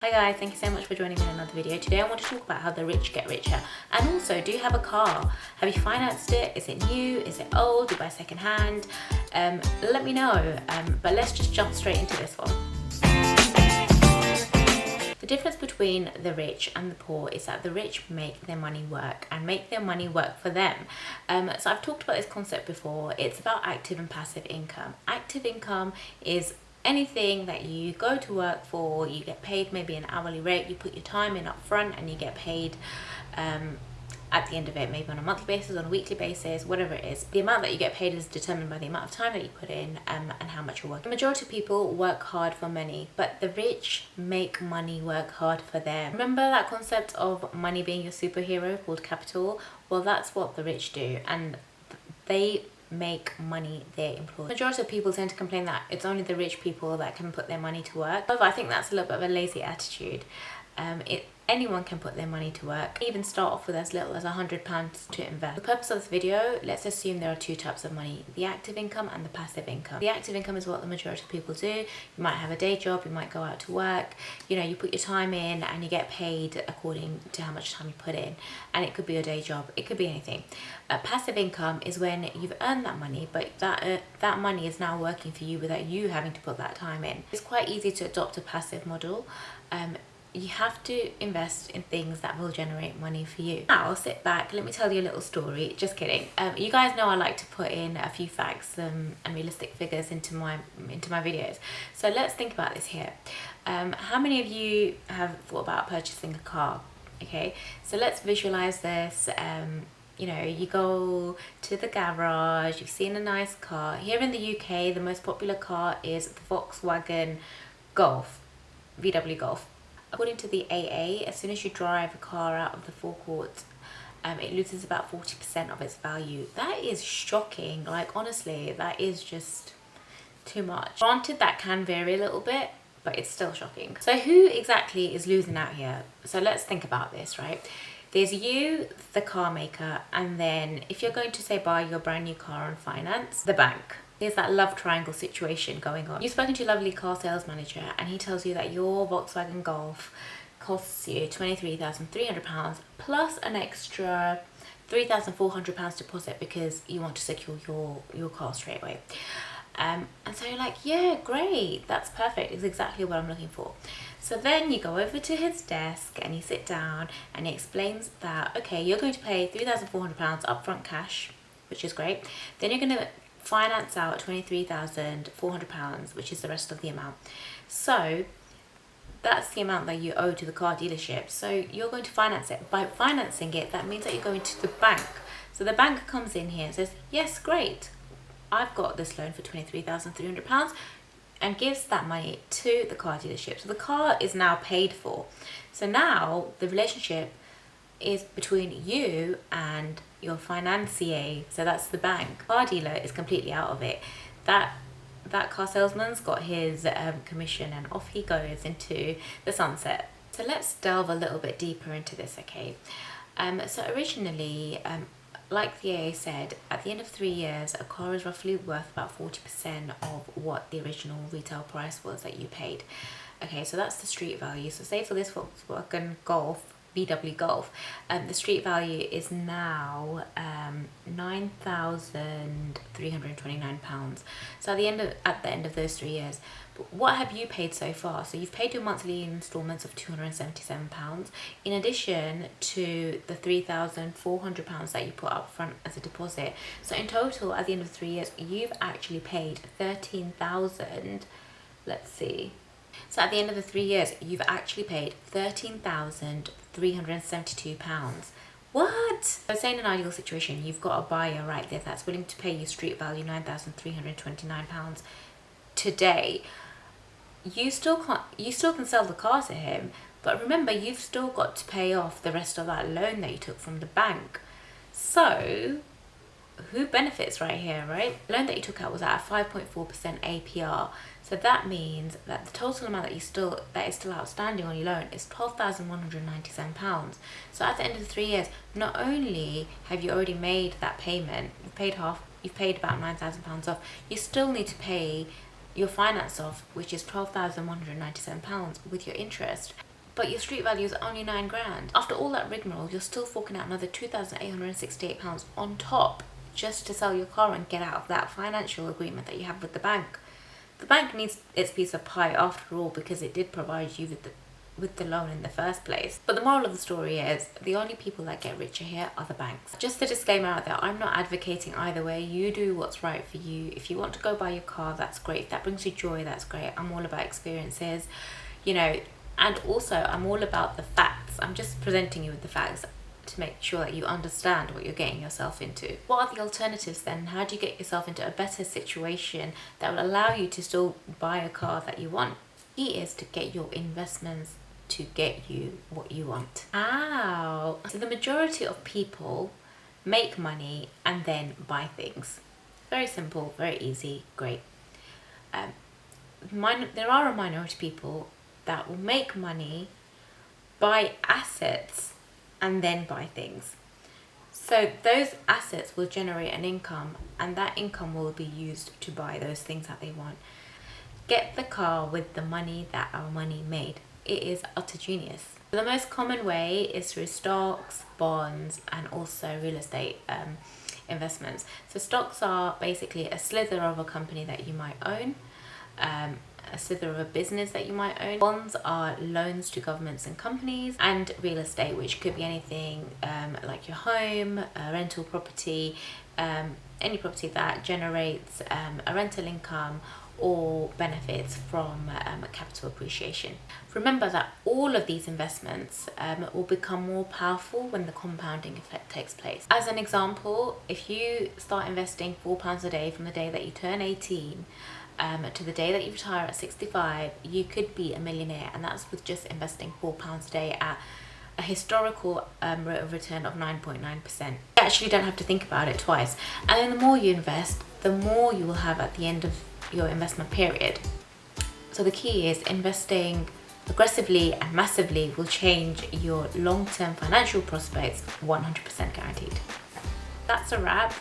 Hi guys, thank you so much for joining me in another video. Today I want to talk about how the rich get richer. And also, do you have a car? Have you financed it? Is it new? Is it old? Do you buy second hand? Let me know. But let's just jump straight into this one. The difference between the rich and the poor is that the rich make their money work and make their money work for them. So I've talked about this concept before. It's about active and passive income. Active income is anything that you go to work for, you get paid maybe an hourly rate, you put your time in up front and you get paid at the end of it, maybe on a monthly basis, on a weekly basis, whatever it is. The amount that you get paid is determined by the amount of time that you put in and how much you work. The majority of people work hard for money, but the rich make money work hard for them. Remember that concept of money being your superhero called capital? Well, that's what the rich do, and they make money their employer. The majority of people tend to complain that it's only the rich people that can put their money to work. However, I think that's a little bit of a lazy attitude. Anyone can put their money to work, even start off with as little as £100 to invest. For the purpose of this video, let's assume there are two types of money: the active income and the passive income. The active income is what the majority of people do. You might have a day job, you might go out to work, you put your time in and you get paid according to how much time you put in, and it could be a day job, it could be anything. Passive income is when you've earned that money, but that money is now working for you without you having to put that time in. It's quite easy to adopt a passive model. You have to invest in things that will generate money for you. Now sit back, let me tell you a little story. Just kidding. You guys know I like to put in a few facts and realistic figures into my videos. So let's think about this here. How many of you have thought about purchasing a car? Okay, so let's visualize this. You go to the garage, you've seen a nice car. Here in the UK, the most popular car is the Volkswagen Golf, VW Golf. According to the AA, as soon as you drive a car out of the forecourt, it loses about 40% of its value. That is shocking. Like, honestly, that is just too much. Granted, that can vary a little bit, but it's still shocking. So who exactly is losing out here? So let's think about this, right? There's you, the car maker, and then if you're going to, say, buy your brand new car on finance, the bank. There's that love triangle situation going on. You've spoken to your lovely car sales manager and he tells you that your Volkswagen Golf costs you £23,300 plus an extra £3,400 deposit because you want to secure your car straight away. And so you're like, yeah, great, that's perfect, it's exactly what I'm looking for. So then you go over to his desk and you sit down and he explains that, okay, you're going to pay £3,400 upfront cash, which is great. Then you're going to finance out £23,400, which is the rest of the amount. So that's the amount that you owe to the car dealership. So you're going to finance it. By financing it, that means that you're going to the bank. So the bank comes in here and says, yes, great, I've got this loan for £23,300, and gives that money to the car dealership. So the car is now paid for. So now the relationship is between you and your financier, so that's the bank. Car dealer is completely out of it. That car salesman's got his commission and off he goes into the sunset. So let's delve a little bit deeper into this, okay? So originally, like the AA said, at the end of 3 years, a car is roughly worth about 40% of what the original retail price was that you paid. Okay, so that's the street value. So say for this Volkswagen Golf, VW Golf, the street value is now £9,329. So at the end of those 3 years, but what have you paid so far? So you've paid your monthly instalments of £277 in addition to the £3,400 that you put up front as a deposit. So in total, at the end of 3 years, you've actually paid 13,000. Let's see. So at the end of the 3 years, you've actually paid £13,372. What? So say in an ideal situation, you've got a buyer right there that's willing to pay you street value £9,329 today. You still can sell the car to him, but remember, you've still got to pay off the rest of that loan that you took from the bank. So who benefits right here, right? The loan that you took out was at a 5.4% APR. So that means that the total amount that is still outstanding on your loan is £12,197. So at the end of the 3 years, not only have you already made that payment, you've paid half, you've paid about £9,000 off, you still need to pay your finance off, which is £12,197 with your interest. but your street value is only 9 grand. After all that rigmarole, you're still forking out another £2,868 on top just to sell your car and get out of that financial agreement that you have with the bank. The bank needs its piece of pie after all, because it did provide you with the loan in the first place. But the moral of the story is the only people that get richer here are the banks. Just a disclaimer out there, I'm not advocating either way. You do what's right for you. If you want to go buy your car, that's great. If that brings you joy, that's great. I'm all about experiences, you know, and also I'm all about the facts. I'm just presenting you with the facts to make sure that you understand what you're getting yourself into. What are the alternatives then? How do you get yourself into a better situation that will allow you to still buy a car that you want? The key is to get your investments to get you what you want. Ow! So the majority of people make money and then buy things. Very simple, very easy, great. There are a minority of people that will make money, buy assets, and then buy things. So those assets will generate an income, and that income will be used to buy those things that they want. Get the car with the money that our money made. It is utter genius. The most common way is through stocks, bonds, and also real estate investments. So stocks are basically a slither of a company that you might own, a slither of a business that you might own. Bonds are loans to governments and companies, and real estate, which could be anything like your home, a rental property, any property that generates a rental income or benefits from capital appreciation. Remember that all of these investments will become more powerful when the compounding effect takes place. As an example, if you start investing £4 a day from the day that you turn 18 to the day that you retire at 65, you could be a millionaire, and that's with just investing £4 a day at a historical rate of return of 9.9%. You actually don't have to think about it twice. And then the more you invest, the more you will have at the end of your investment period. So the key is investing aggressively and massively will change your long-term financial prospects, 100% guaranteed. That's a wrap.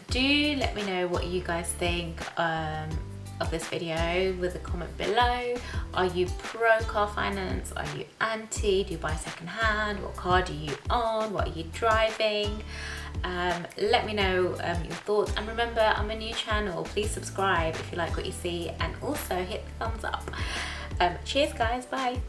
Do let me know what you guys think of this video with a comment below. Are you pro car finance? Are you anti? Do you buy second hand? What car do you own? What are you driving? Let me know your thoughts, and remember, I'm a new channel. Please subscribe if you like what you see, and also hit the thumbs up. Cheers guys, bye.